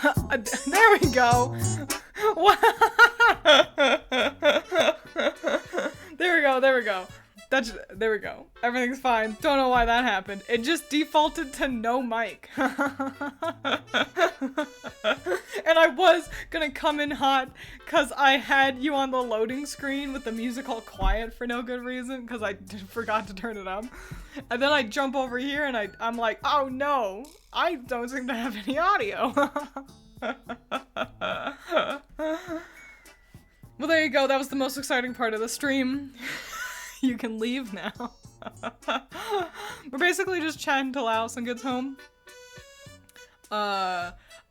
There we go. There we go. There we go. Everything's fine. Don't know why that happened. It just defaulted to no mic. And I was gonna come in hot because I had you on the loading screen with the music all quiet for no good reason because I forgot to turn it up. And then I jump over here and I'm like, oh no, I don't seem to have any audio. Well, there you go. That was the most exciting part of the stream. You can leave now. We're basically just chatting till Allison gets home.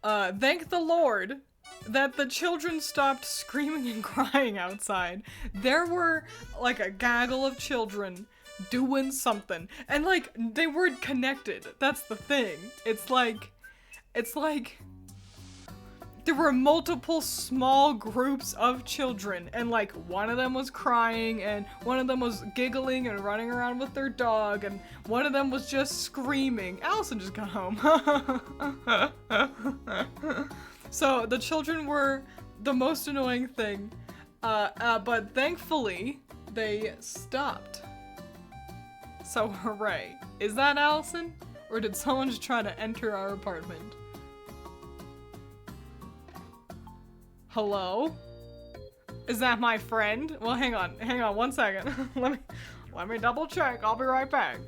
Thank the Lord that the children stopped screaming and crying outside. There were like a gaggle of children doing something. And like, they weren't connected. That's the thing. It's like, there were multiple small groups of children, and like one of them was crying, and one of them was giggling and running around with their dog, and one of them was just screaming. Allison just got home. So the children were the most annoying thing, but thankfully they stopped. So hooray. Is that Allison? Or did someone just try to enter our apartment? Hello? Is that my friend? Well, hang on 1 second. let me double check. I'll be right back.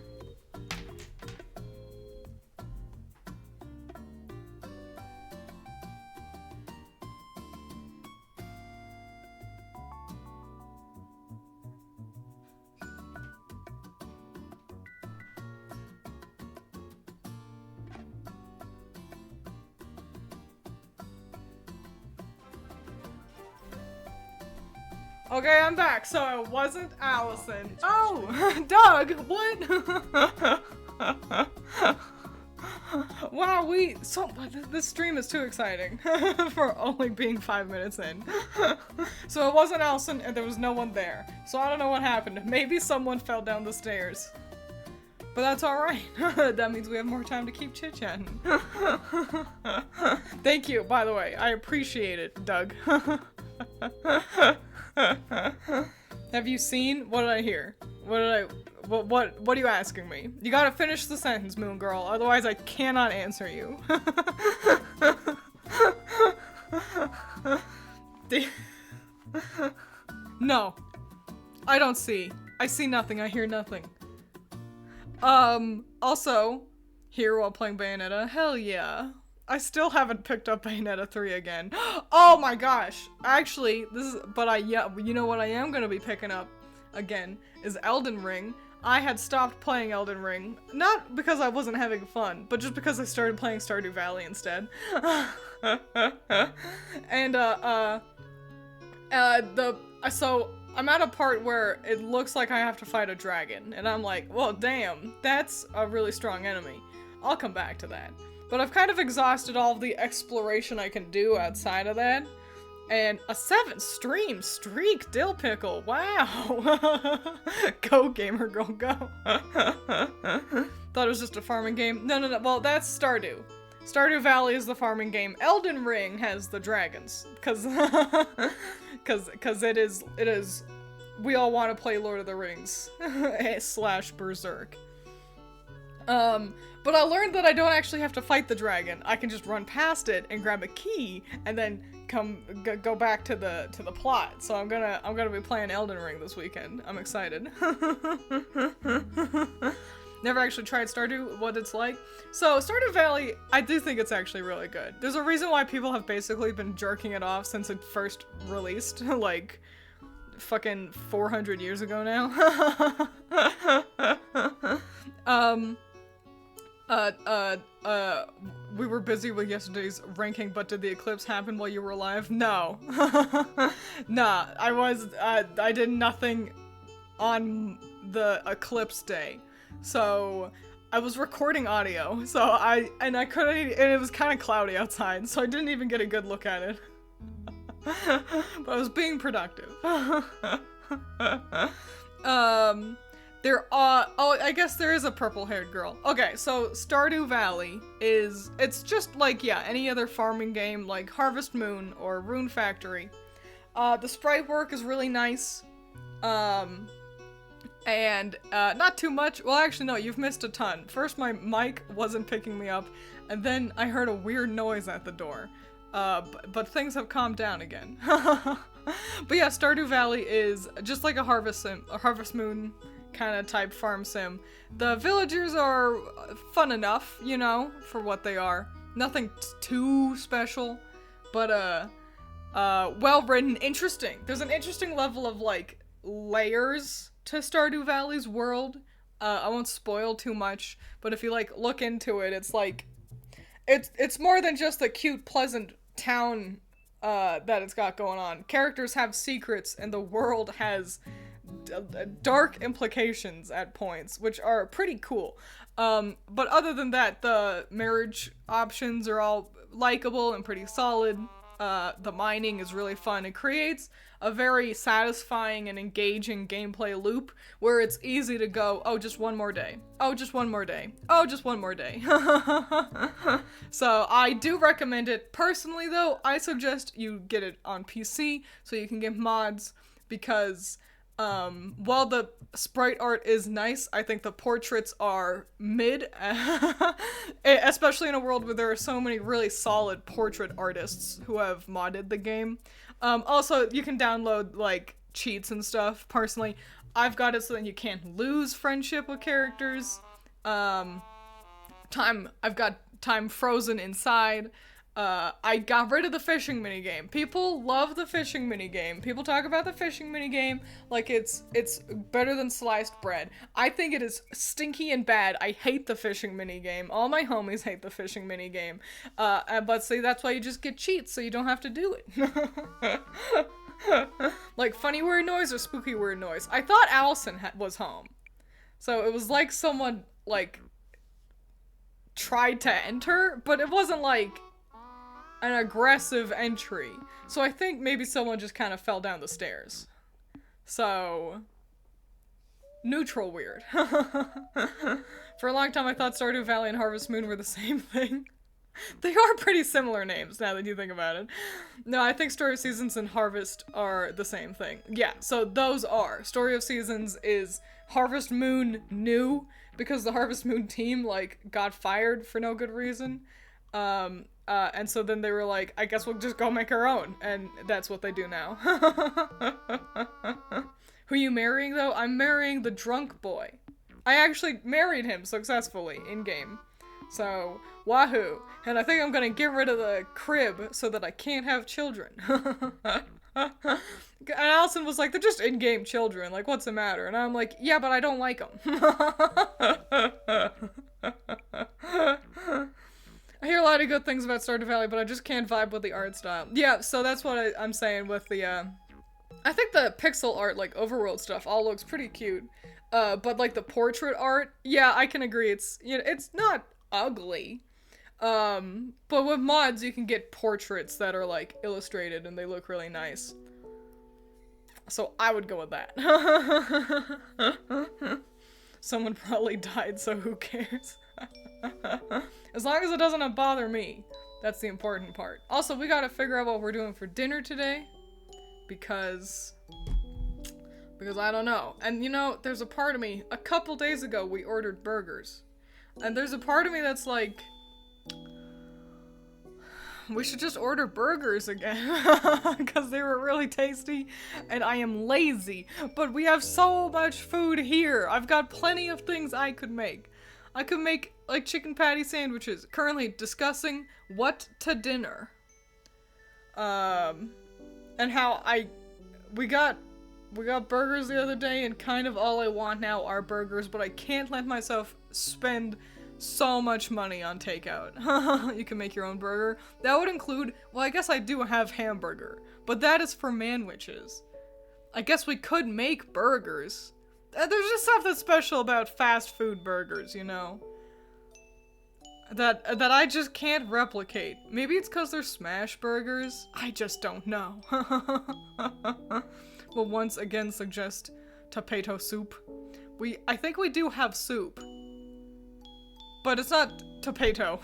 Okay, I'm back. So it wasn't Allison. Oh, Doug, what? Wow, this stream is too exciting for only being 5 minutes in. So it wasn't Allison and there was no one there. So I don't know what happened. Maybe someone fell down the stairs. But that's alright. That means we have more time to keep chit-chatting. Thank you, by the way. I appreciate it, Doug. Have you seen? What did I hear? What are you asking me? You gotta finish the sentence, Moon Girl, otherwise I cannot answer you. No. I don't see. I see nothing, I hear nothing. Also, here while playing Bayonetta, hell yeah. I still haven't picked up Bayonetta 3 again. Oh my gosh! Actually, you know what I am gonna be picking up again is Elden Ring. I had stopped playing Elden Ring, not because I wasn't having fun, but just because I started playing Stardew Valley instead. And, so I'm at a part where it looks like I have to fight a dragon, and I'm like, well, damn, that's a really strong enemy. I'll come back to that. But I've kind of exhausted all of the exploration I can do outside of that. And a 7-stream streak, Dill Pickle, wow! Go, gamer girl, go. Thought it was just a farming game. No, well, that's Stardew. Stardew Valley is the farming game. Elden Ring has the dragons. Cause it is, we all want to play Lord of the Rings. / Berserk. But I learned that I don't actually have to fight the dragon. I can just run past it and grab a key and then go back to the plot. So I'm gonna be playing Elden Ring this weekend. I'm excited. Never actually tried Stardew, what it's like. So Stardew Valley, I do think it's actually really good. There's a reason why people have basically been jerking it off since it first released, like fucking 400 years ago now. We were busy with yesterday's ranking, but did the eclipse happen while you were alive? No. Nah, I did nothing on the eclipse day. So, I was recording audio, so I couldn't, and it was kind of cloudy outside, so I didn't even get a good look at it. But I was being productive. Oh, I guess there is a purple-haired girl. Okay, so Stardew Valley it's just like, yeah, any other farming game like Harvest Moon or Rune Factory. The sprite work is really nice. And not too much. Well, actually, no, you've missed a ton. First, my mic wasn't picking me up, and then I heard a weird noise at the door. But things have calmed down again. But yeah, Stardew Valley is just like a Harvest Moon kind of type farm sim. The villagers are fun enough, you know, for what they are. Nothing too special, but well written, interesting. There's an interesting level of like layers to Stardew Valley's world. I won't spoil too much, but if you like look into it, it's like it's more than just a cute, pleasant town that it's got going on. Characters have secrets, and the world has dark implications at points, which are pretty cool. But other than that, the marriage options are all likable and pretty solid. The mining is really fun. It creates a very satisfying and engaging gameplay loop where it's easy to go, oh, just one more day. Oh, just one more day. Oh, just one more day. So I do recommend it. Personally, though, I suggest you get it on PC so you can get mods because while the sprite art is nice, I think the portraits are mid, especially in a world where there are so many really solid portrait artists who have modded the game. Also, you can download, like, cheats and stuff. Personally, I've got it so that you can't lose friendship with characters. I've got time frozen inside. I got rid of the fishing minigame. People love the fishing minigame. People talk about the fishing minigame like it's better than sliced bread. I think it is stinky and bad. I hate the fishing minigame. All my homies hate the fishing minigame. But see, that's why you just get cheats so you don't have to do it. Like funny weird noise or spooky weird noise. I thought Allison was home. So it was like someone, like, tried to enter, but it wasn't like an aggressive entry. So I think maybe someone just kind of fell down the stairs. So, neutral weird. For a long time I thought Stardew Valley and Harvest Moon were the same thing. They are pretty similar names now that you think about it. No, I think Story of Seasons and Harvest are the same thing. Yeah, so those are. Story of Seasons is Harvest Moon new because the Harvest Moon team, like, got fired for no good reason. And so then they were like, I guess we'll just go make our own. And that's what they do now. Who are you marrying, though? I'm marrying the drunk boy. I actually married him successfully in-game. So, wahoo. And I think I'm gonna get rid of the crib so that I can't have children. And Allison was like, they're just in-game children. Like, what's the matter? And I'm like, yeah, but I don't like them. I hear a lot of good things about Stardew Valley, but I just can't vibe with the art style. Yeah, so that's what I'm saying with the, I think the pixel art, like, overworld stuff all looks pretty cute. But, like, the portrait art, yeah, I can agree. It's, you know, it's not ugly. But with mods, you can get portraits that are, like, illustrated and they look really nice. So I would go with that. Someone probably died, so who cares? As long as it doesn't bother me. That's the important part. Also, we gotta figure out what we're doing for dinner today. Because I don't know. And you know, there's a part of me, a couple days ago we ordered burgers. And there's a part of me that's like, we should just order burgers again. Because they were really tasty and I am lazy. But we have so much food here. I've got plenty of things I could make. I could make, like, chicken patty sandwiches. Currently discussing what to dinner. And how we got burgers the other day, and kind of all I want now are burgers, but I can't let myself spend so much money on takeout. You can make your own burger. That would include, well, I guess I do have hamburger, but that is for manwiches. I guess we could make burgers. There's just something special about fast food burgers, you know? That I just can't replicate. Maybe it's because they're smash burgers? I just don't know. Will once again suggest tomato soup. I think we do have soup. But it's not tomato.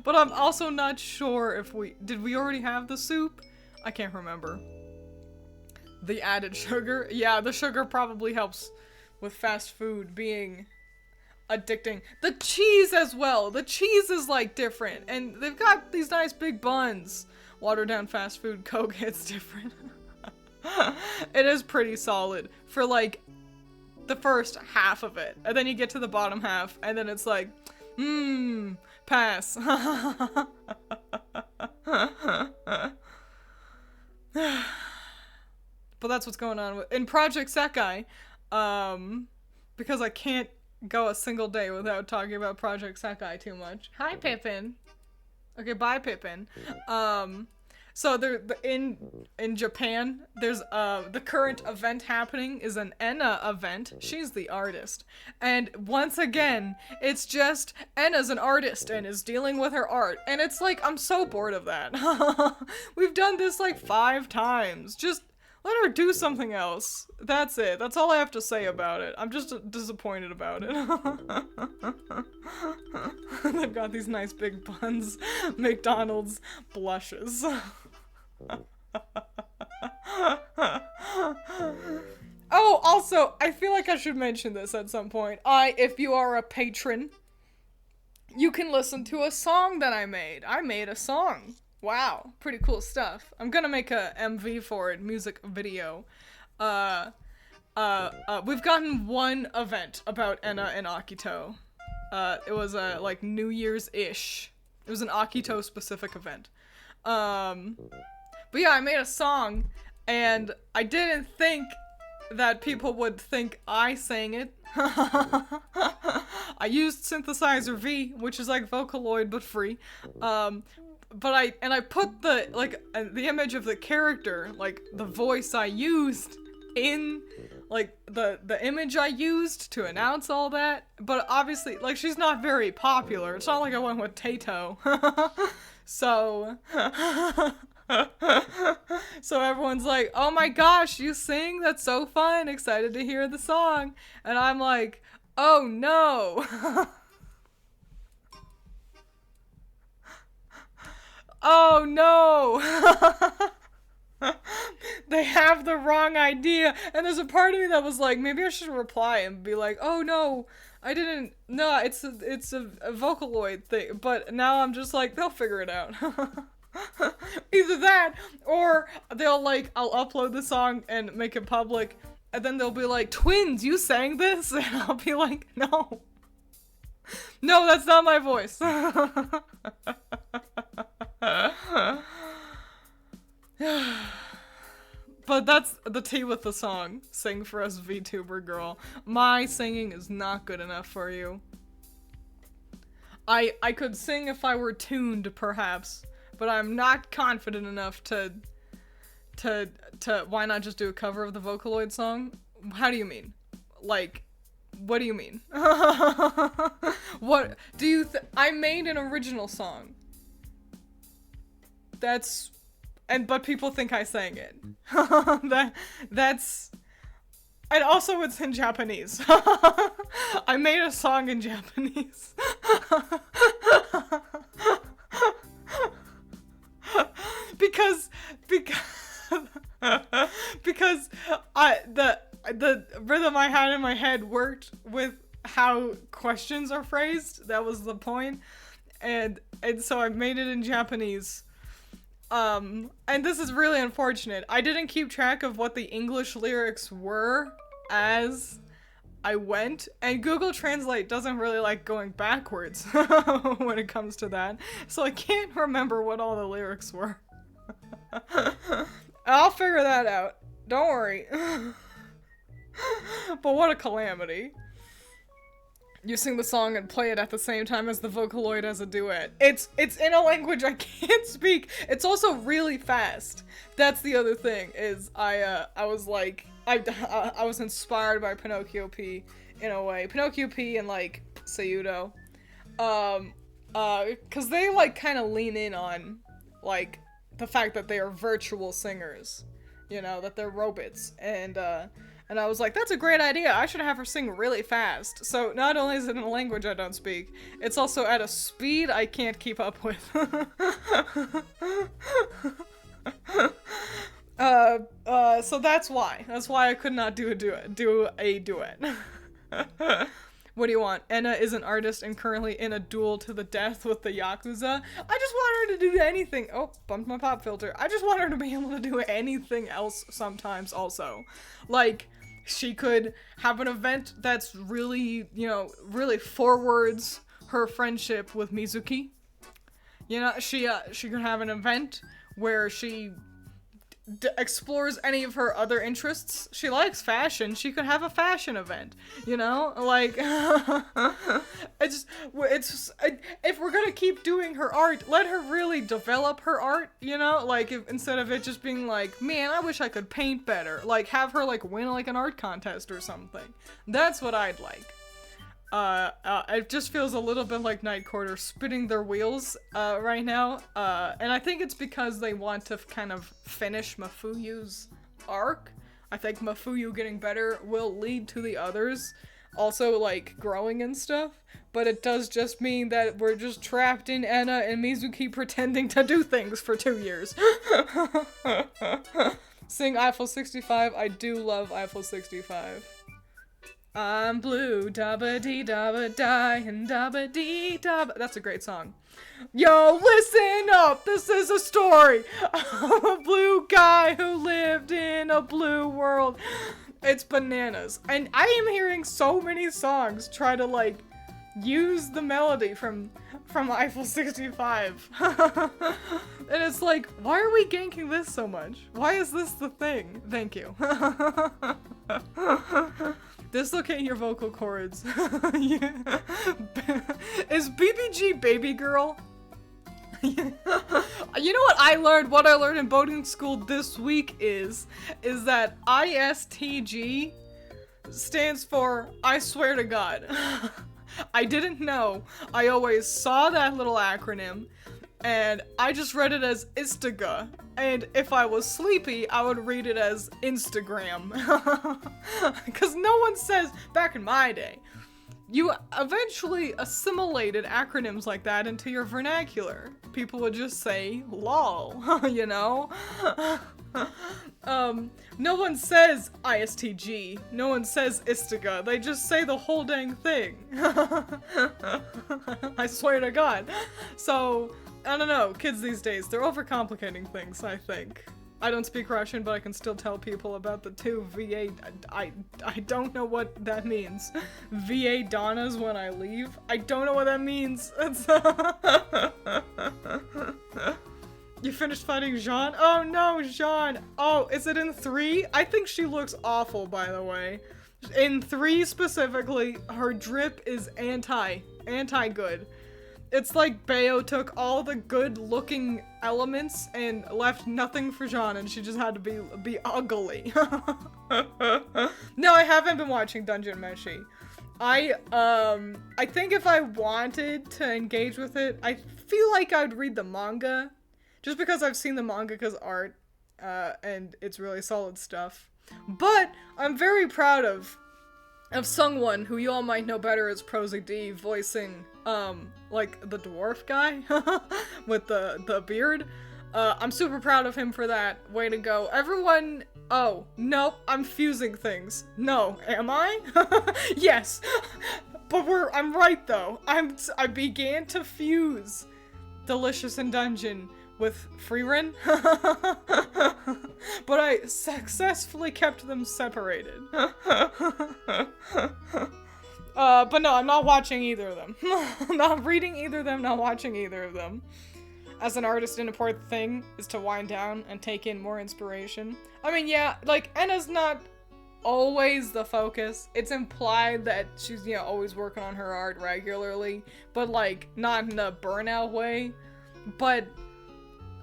But I'm also not sure if did we already have the soup? I can't remember. The added sugar? Yeah, the sugar probably helps with fast food being addicting. The cheese as well. The cheese is like different. And they've got these nice big buns. Watered down fast food Coke hits different. It is pretty solid for like the first half of it. And then you get to the bottom half and then it's like, pass. But that's what's going on in Project Sekai. Because I can't go a single day without talking about Project Sekai too much. Hi, Pippin. Okay, bye, Pippin. So in Japan, there's the current event happening is an Enna event. She's the artist. And once again, it's just Enna's an artist and is dealing with her art. And it's like, I'm so bored of that. We've done this like 5 times. Just let her do something else. That's it. That's all I have to say about it. I'm just disappointed about it. They've got these nice big buns. McDonald's blushes. Oh, also, I feel like I should mention this at some point. If you are a patron, you can listen to a song that I made. I made a song. Wow, pretty cool stuff. I'm gonna make a MV for it, music video. We've gotten one event about Enna and Akito. It was like New Year's-ish. It was an Akito-specific event. But yeah, I made a song, and I didn't think that people would think I sang it. I used Synthesizer V, which is like Vocaloid but free. But I put the image of the character, like the voice I used in like the image I used to announce all that. But obviously, like, she's not very popular. It's not like I went with Tato. So so everyone's like, "Oh my gosh, you sing? That's so fun. Excited to hear the song." And I'm like, "Oh no." Oh no! They have the wrong idea. And there's a part of me that was like, maybe I should reply and be like, "Oh no, I didn't, no, it's a Vocaloid thing." But now I'm just like, they'll figure it out. Either that, or they'll like, I'll upload the song and make it public, and then they'll be like, "Twiins, you sang this?" And I'll be like, "No. No, that's not my voice." But that's the tea with the song. Sing for us, VTuber girl. My singing is not good enough for you. I could sing if I were tuned, perhaps, but I'm not confident enough to why not just do a cover of the Vocaloid song? How do you mean? Like, what do you mean? What do you I made an original song. But people think I sang it. That's and also it's in Japanese. I made a song in Japanese. because the rhythm I had in my head worked with how questions are phrased. That was the point. And so I made it in Japanese. And this is really unfortunate. I didn't keep track of what the English lyrics were as I went, and Google Translate doesn't really like going backwards when it comes to that, so I can't remember what all the lyrics were. I'll figure that out. Don't worry. But what a calamity. You sing the song and play it at the same time as the Vocaloid as a duet. It's in a language I can't speak. It's also really fast. That's the other thing, is I was like, I was inspired by Pinocchio P in a way. Pinocchio P and like Sayudo. Cause they like kind of lean in on like the fact that they are virtual singers. You know, that they're robots. And And I was like, that's a great idea. I should have her sing really fast. So not only is it in a language I don't speak, it's also at a speed I can't keep up with. So that's why. That's why I could not do a duet. What do you want? Enna is an artist and currently in a duel to the death with the Yakuza. I just want her to do anything. Oh, bumped my pop filter. I just want her to be able to do anything else sometimes also. Like, she could have an event that's really, you know, really forwards her friendship with Mizuki. You know, she could have an event where she explores any of her other interests. She likes fashion. She could have a fashion event, you know? Like, if we're gonna keep doing her art, let her really develop her art, you know? Like, instead of it just being like, man, I wish I could paint better. Like, have her, like, win, like, an art contest or something. That's what I'd like. It just feels a little bit like Night Quarter spinning their wheels, right now, and I think it's because they want to kind of finish Mafuyu's arc. I think Mafuyu getting better will lead to the others also, like, growing and stuff, but it does just mean that we're just trapped in Enna and Mizuki pretending to do things for 2 years. Sing Eiffel 65, I do love Eiffel 65. I'm blue, dabba-dee dabba-die, and dabba-dee dabba. That's a great song. Yo, listen up! This is a story of a blue guy who lived in a blue world. It's bananas. And I am hearing so many songs try to, like, use the melody from Eiffel 65. And it's like, why are we ganking this so much? Why is this the thing? Thank you. Dislocate your vocal cords. Is BBG baby girl? You know what I learned? What I learned in boating school this week is that ISTG stands for I swear to God. I didn't know. I always saw that little acronym, and I just read it as Istaga. And if I was sleepy, I would read it as Instagram. Because no one says, back in my day, you eventually assimilated acronyms like that into your vernacular. People would just say, lol, you know? No one says ISTG. No one says Istaga. They just say the whole dang thing. I swear to God. So, I don't know, kids these days, they're overcomplicating things, I think. I don't speak Russian, but I can still tell people about the two VA, I don't know what that means. VA Donnas when I leave? I don't know what that means. You finished fighting Jean? Oh no, Jean! Oh, is it in 3? I think she looks awful, by the way. In 3 specifically, her drip is anti-good. It's like Bayo took all the good-looking elements and left nothing for Jean, and she just had to be ugly. No, I haven't been watching Dungeon Meshi. I think if I wanted to engage with it, I feel like I'd read the manga, just because I've seen the mangaka's art, and it's really solid stuff. But I'm very proud of Sungwon, who you all might know better as Prosy D, voicing, like, the dwarf guy with the beard. I'm super proud of him for that. Way to go. Everyone... Oh, nope, I'm fusing things. No, am I? Yes, but I'm right, though. I began to fuse Delicious in Dungeon with Freerin, but I successfully kept them separated. But no, I'm not watching either of them. Not reading either of them, not watching either of them. As an artist, an important thing is to wind down and take in more inspiration. I mean, yeah, like, Enna's not always the focus. It's implied that she's, you know, always working on her art regularly, but, like, not in a burnout way. But,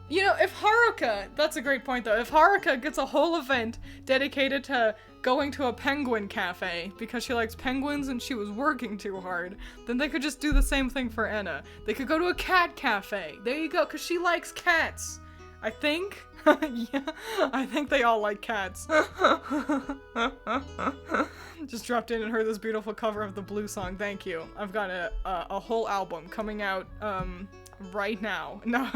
you know, if Haruka, that's a great point though, if Haruka gets a whole event dedicated to going to a penguin cafe because she likes penguins and she was working too hard, then they could just do the same thing for Enna. They could go to a cat cafe. There you go, because she likes cats. I think. Yeah, I think they all like cats. Just dropped in and heard this beautiful cover of the Blue song. Thank you. I've got a whole album coming out right now. No.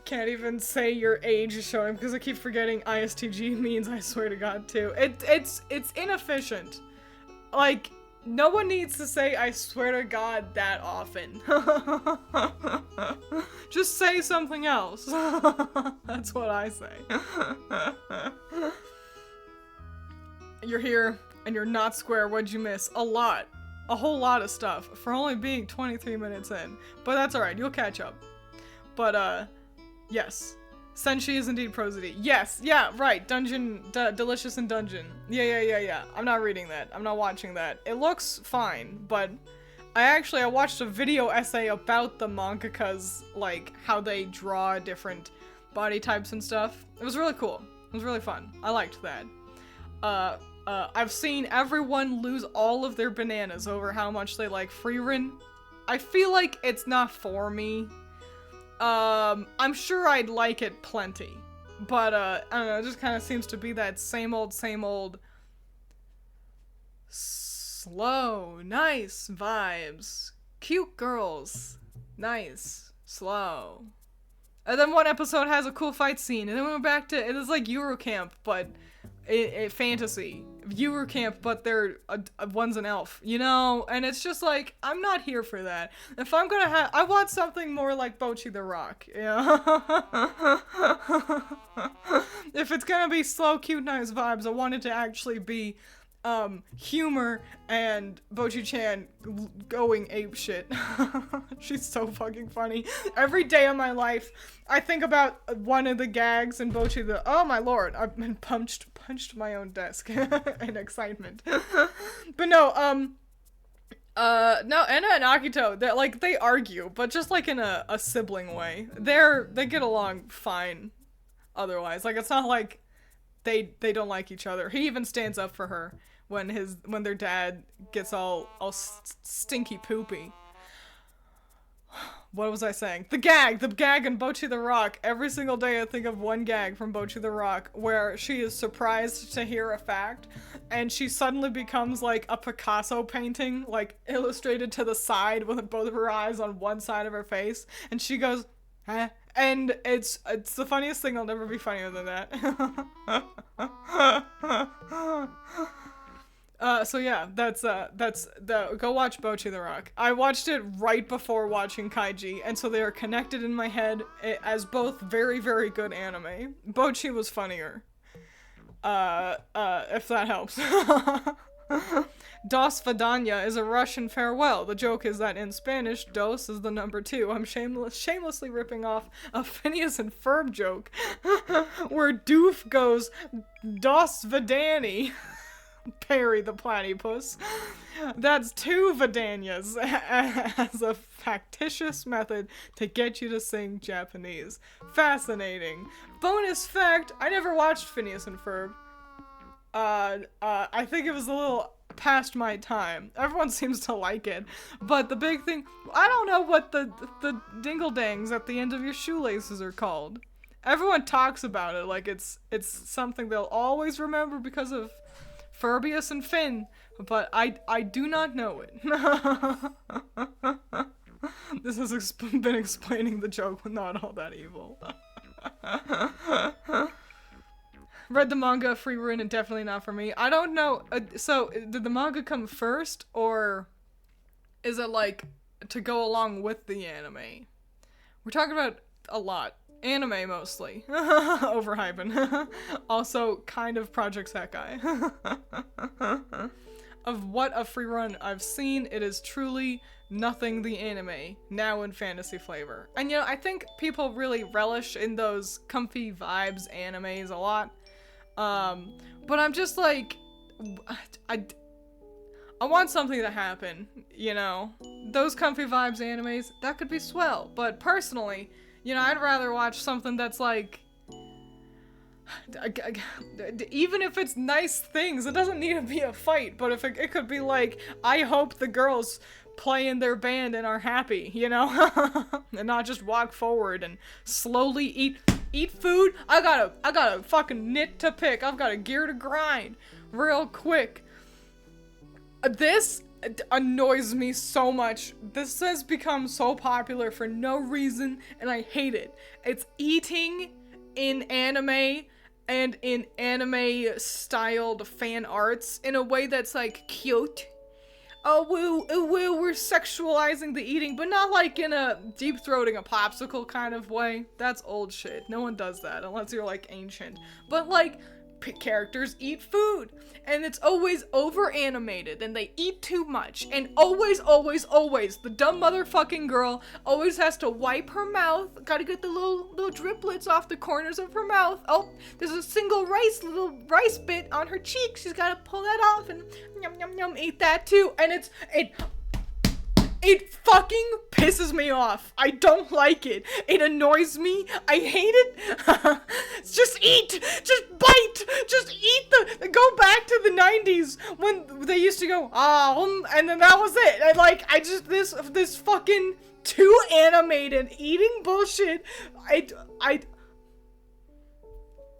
Can't even say your age is showing because I keep forgetting ISTG means I swear to God too. It's inefficient. Like, no one needs to say I swear to God that often. Just say something else. That's what I say. You're here and you're not square. What'd you miss? A lot. A whole lot of stuff for only being 23 minutes in. But that's alright. You'll catch up. But, yes. Senshi is indeed prosody. Yes, yeah, right. Delicious in Dungeon. Yeah. I'm not reading that. I'm not watching that. It looks fine, but I watched a video essay about the mangaka's, like, how they draw different body types and stuff. It was really cool. It was really fun. I liked that. I've seen everyone lose all of their bananas over how much they like Frieren. I feel like it's not for me. I'm sure I'd like it plenty, but, I don't know, it just kind of seems to be that same old, slow, nice vibes, cute girls, nice, slow. And then one episode has a cool fight scene, and then we went back to, it is like Eurocamp, but fantasy. Eurocamp, but they're one's an elf, you know? And it's just like, I'm not here for that. If I'm gonna I want something more like Bocchi the Rock, yeah? If it's gonna be slow, cute, nice vibes, I want it to actually be, humor and Bocchi-chan going apeshit. She's so fucking funny. Every day of my life, I think about one of the gags in Bocchi the- oh my lord, I've been punched my own desk in excitement. But no, no, Enna and Akito, they argue, but just like in a sibling way. They get along fine otherwise. Like, it's not like they don't like each other. He even stands up for her when their dad gets all stinky poopy. What was I saying? The gag in Bocchi the Rock. Every single day I think of one gag from Bocchi the Rock where she is surprised to hear a fact and she suddenly becomes like a Picasso painting, like illustrated to the side with both of her eyes on one side of her face, and she goes, huh? And it's the funniest thing. I'll never be funnier than that. So yeah, that's go watch Bocchi the Rock. I watched it right before watching Kaiji, and so they are connected in my head as both very, very good anime. Bocchi was funnier. If that helps. Dos Vidania is a Russian farewell. The joke is that in Spanish, dos is the number 2. I'm shamelessly ripping off a Phineas and Ferb joke, where Doof goes, Dos Vidani. Perry the Platypus. That's 2 Vidanias as a factitious method to get you to sing Japanese. Fascinating. Bonus fact, I never watched Phineas and Ferb. I think it was a little past my time. Everyone seems to like it, but the big thing, I don't know what the dingle-dangs at the end of your shoelaces are called. Everyone talks about it like it's something they'll always remember because of Furbius and Finn, but I do not know it. This has been explaining the joke, but not all that evil. Read the manga, Frieren, and definitely not for me. I don't know. So, did the manga come first, or is it like to go along with the anime? We're talking about a lot. Anime mostly. Overhyping. Also, kind of Project Sekai. Of what a free run I've seen, it is truly nothing the anime, now in fantasy flavor. And you know, I think people really relish in those comfy vibes animes a lot. But I'm just like, I want something to happen, you know? Those comfy vibes animes, that could be swell. But personally, you know, I'd rather watch something that's like, even if it's nice things, it doesn't need to be a fight, but if it could be like, I hope the girls play in their band and are happy, you know? And not just walk forward and slowly eat food. I got a fucking nit to pick. I've got a gear to grind real quick. This annoys me so much. This has become so popular for no reason, and I hate it. It's eating in anime and in anime styled fan arts in a way that's like cute. Oh woo, we're sexualizing the eating, but not like in a deep-throating a popsicle kind of way. That's old shit. No one does that unless you're like ancient. But like, characters eat food, and it's always over-animated, and they eat too much, and always, the dumb motherfucking girl always has to wipe her mouth, gotta get the little driplets off the corners of her mouth. Oh, there's a little rice bit on her cheek, she's gotta pull that off, and yum, eat that too, and it fucking pisses me off. I don't like it. It annoys me. I hate it. Just eat. Just bite. Just eat go back to the 90s when they used to go, and then that was it. And like, this fucking too animated eating bullshit. I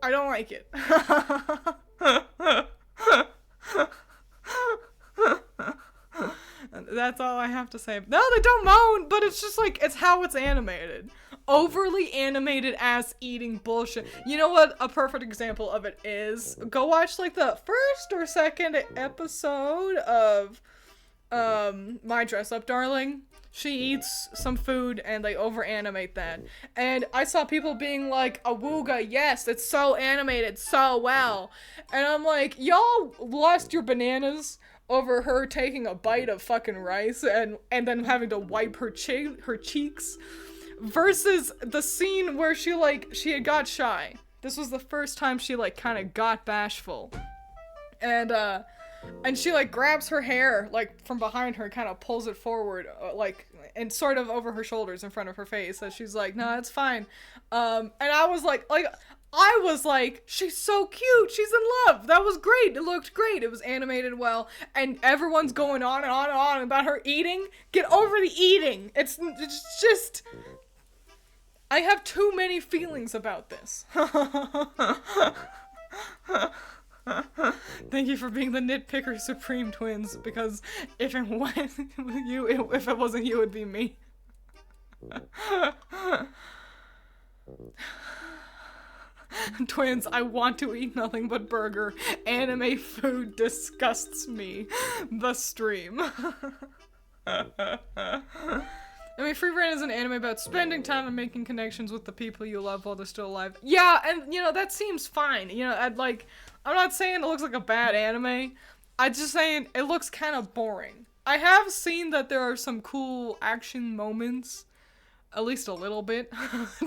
don't like it. That's all I have to say. No, they don't moan, but it's just like, it's how it's animated. Overly animated ass eating bullshit. You know what a perfect example of it is? Go watch like the first or second episode of My Dress Up Darling. She eats some food and they over animate that. And I saw people being like, awooga, yes, it's so animated so well. And I'm like, y'all lost your bananas over her taking a bite of fucking rice and then having to wipe her cheeks, versus the scene where she had got shy. This was the first time she like kind of got bashful, and she like grabs her hair like from behind her, kind of pulls it forward like and sort of over her shoulders in front of her face, and she's like, no, it's fine. And I was like, she's so cute. She's in love. That was great. It looked great. It was animated well. And everyone's going on and on and on about her eating. Get over the eating. It's just, I have too many feelings about this. Thank you for being the nitpicker supreme, Twiins, because if it wasn't you, it'd be me. Twiins, I want to eat nothing but burger. Anime food disgusts me. The stream. I mean, Free Reign is an anime about spending time and making connections with the people you love while they're still alive. Yeah, and, you know, that seems fine. You know, I'm not saying it looks like a bad anime. I'm just saying it looks kind of boring. I have seen that there are some cool action moments. At least a little bit.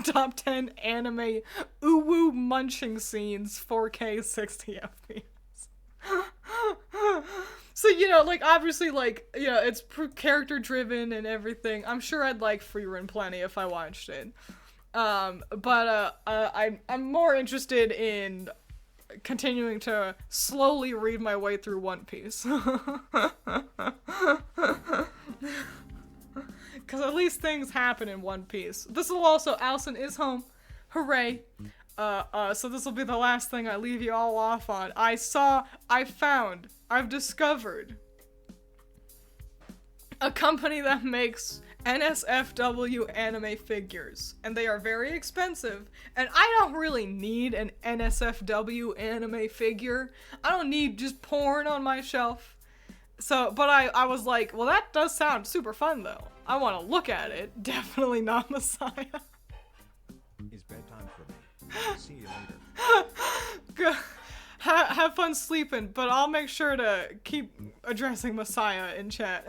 Top 10 anime uwu munching scenes, 4K 60 FPS. So, you know, like, obviously, like, you know, it's character driven and everything. I'm sure I'd like Free Reign plenty if I watched it. But I'm more interested in continuing to slowly read my way through One Piece. Because at least things happen in One Piece. This will also, Alison is home. Hooray. So this will be the last thing I leave you all off on. I've discovered a company that makes NSFW anime figures. And they are very expensive. And I don't really need an NSFW anime figure. I don't need just porn on my shelf. So, but I was like, well, that does sound super fun, though. I want to look at it. Definitely not Messiah. It's bedtime for me. See you later. Have fun sleeping, but I'll make sure to keep addressing Messiah in chat.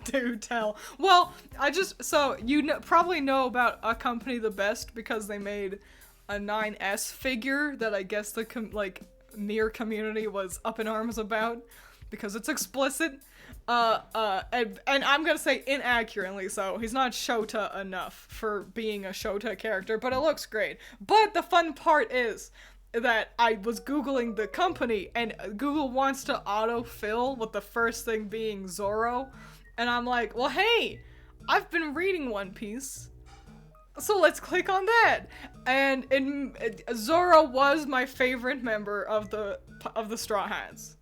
Do tell. Well, so you probably know about A Company the Best because they made a 9S figure that I guess the Nier community was up in arms about because it's explicit. And I'm gonna say inaccurately so. He's not Shota enough for being a Shota character, but it looks great. But the fun part is, that I was Googling the company, and Google wants to autofill with the first thing being Zoro. And I'm like, well, hey, I've been reading One Piece, so let's click on that. And Zoro was my favorite member of the Straw Hats.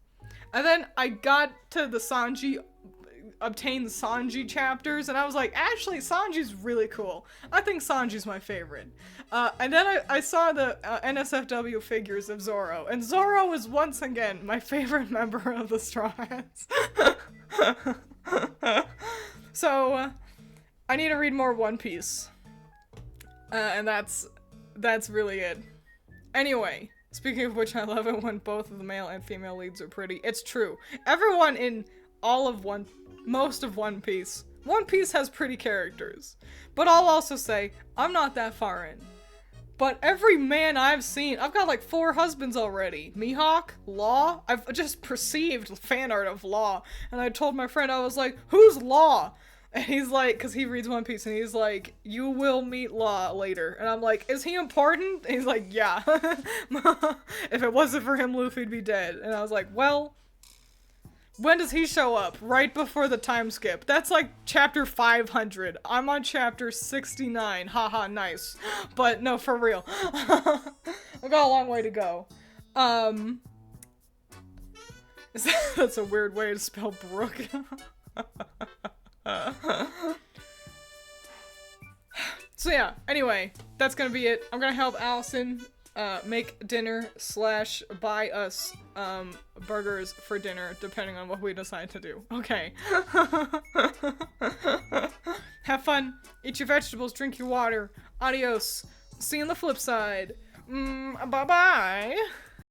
And then I got to the obtain the Sanji chapters, and I was like, actually, Sanji's really cool. I think Sanji's my favorite. And then I saw the NSFW figures of Zoro, and Zoro is once again my favorite member of the Straw Hats. So, I need to read more One Piece. And that's really it. Anyway, speaking of which, I love it when both of the male and female leads are pretty. It's true. Everyone in most of One Piece has pretty characters. But I'll also say, I'm not that far in. But every man I've seen, I've got like 4 husbands already. Mihawk, Law, I've just perceived fan art of Law. And I told my friend, I was like, who's Law? And he's like, because he reads One Piece, and he's like, you will meet Law later. And I'm like, is he important? And he's like, yeah. If it wasn't for him, Luffy'd be dead. And I was like, well, when does he show up? Right before the time skip. That's like chapter 500. I'm on chapter 69. Haha, nice. But no, for real. I've got a long way to go. That's a weird way to spell Brook. So yeah, anyway, that's gonna be it. I'm gonna help Allison make dinner / buy us burgers for dinner, depending on what we decide to do. Okay. Have fun, eat your vegetables, drink your water. Adios. See you on the flip side. Bye-bye.